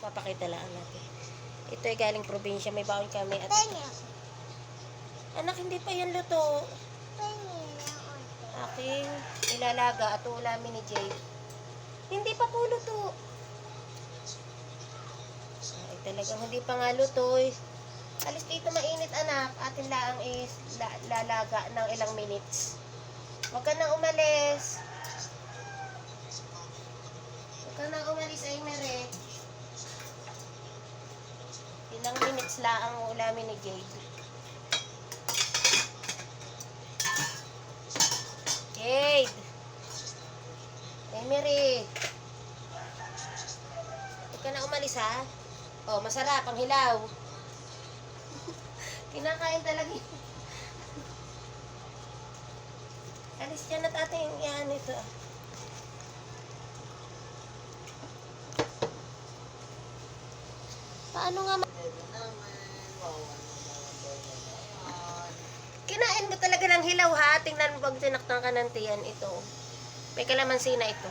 Papakita lang natin. Ito ay galing probinsya. May baon kami. At anak, hindi pa yan luto. Aking ilalaga at ulamin ni Jade. Hindi pa po luto. Ay, talagang hindi pa nga luto. Alis dito mainit, anak. Atin lang is lalaga ng ilang minutes. Huwag ka nang umalis. Huwag ka nang umalis, ay mere. Ilang minutes lang ang ulamin ni Jade. Jade! Ay mere. Huwag ka nang umalis, ha? Oh, masarap ang hilaw. Kinakain talaga yun. Alis dyan at ating yan ito. Paano nga kinain mo talaga ng hilaw, ha? Tingnan mo pag tinaktan ka ng tiyan ito. May kalamansi na ito.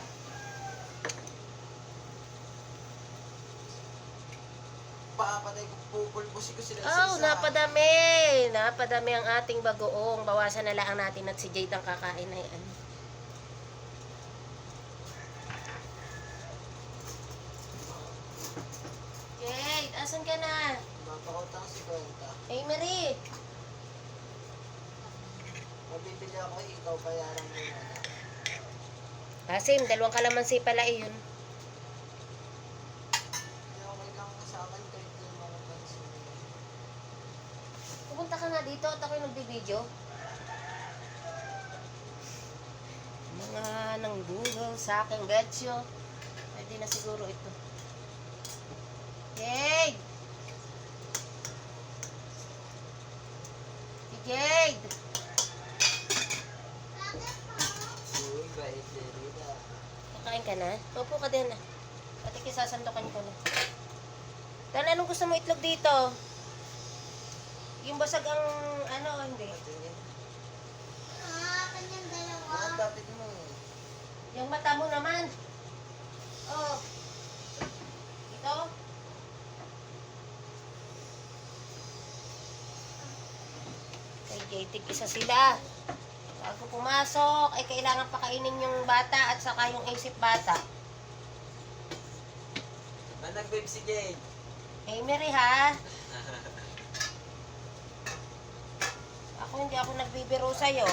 Papatay ko, pupulbusin ko sila Oh, napadami. Napadami ang ating bagoong. Bawasan na lang natin at si Jade ang kakain na yan. Jade, asan ka na? Mapakautang si Kwenta. Hey, Marie. Mabibili ako, ikaw bayaran mo na. Asim, dalawang kalamansi pala yun. Okay lang sa akin kahit yung mga pansin. Pupunta ka nga dito at ako'y nagbibideo. Mga nanggugaw sa aking gatsyo. Pwede na siguro ito. Jade! Si Jade! Uy, bait Derita. Kakain ka na? Upo ka din ah. Pati kisasandukan ko na. Dan, anong gusto mo itlog dito? Yung basag ang ano, hindi. Kanyang dalawa. Bakit dapat mo? Yung mata mo naman. Oh. Ito. Kay Jade, isa sila. Bago pumasok, ay kailangan pakainin yung bata at saka yung isip bata. Nag-babe si Jade. Hey, Mary ha? Hindi ako nagbibiro sa'yo.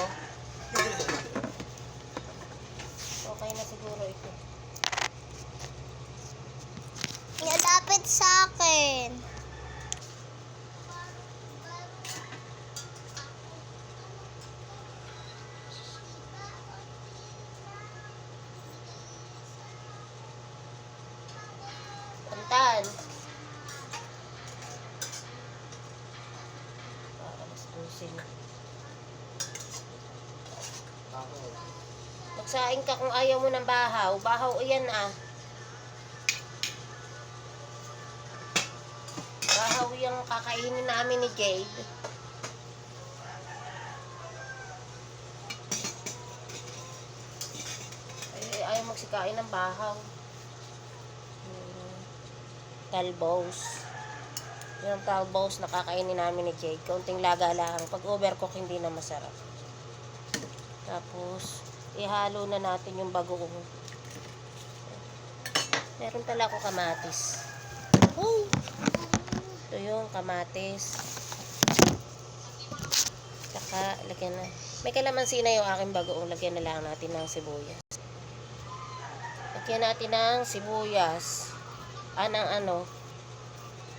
Okay na siguro ito. Nalapit sa akin. Pantan. Para mas pusin. Bakit? Magsaing ka kung ayaw mo ng bahaw. Bahaw iyan ah. Bahaw yung kakainin namin ni Jade. Ay, ayaw magsikain ng bahaw. Talbos. Yung talbos na kakainin namin ni Jade. Kaunting laga lang. Pag overcook hindi na masarap. Tapos, ihalo na natin yung bagoong. Meron pala ako kamatis. Oh! Ito yung kamatis. Saka, lagyan na. May kalamansi na yung aking bagoong. Lagyan na lang natin ng sibuyas. Lagyan natin ng sibuyas. Ng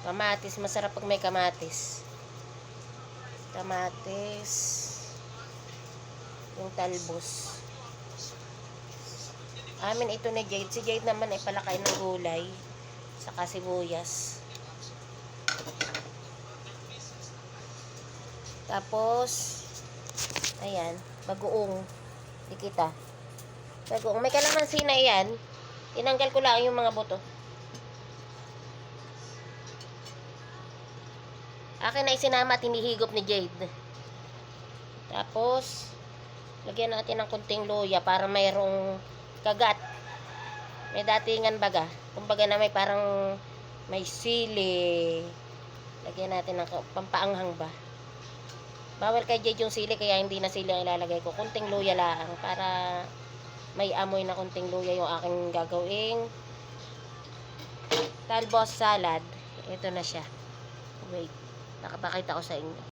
kamatis. Masarap pag may kamatis. Kamatis. Yung talbos. Amin ito ni Jade. Si Jade naman ay palakay ng gulay. Saka sibuyas. Tapos, ayan, bagoong. Dikita. Bagoong. May kalamansi na yan. Tinanggal ko lang yung mga buto. Akin na isinama at hinihigop ni Jade. Tapos, lagyan natin ng kunting luya para mayroong kagat. May datingan baga. Kumbaga na may parang May sili. Lagyan natin ng pampaanghang ba. Bawal kay Jade yung sili, kaya hindi na sili ang ilalagay ko. Kunting luya lang para may amoy na kunting luya yung aking gagawing talbos salad. Ito na siya. Wait, nakapakita ko sa inyo.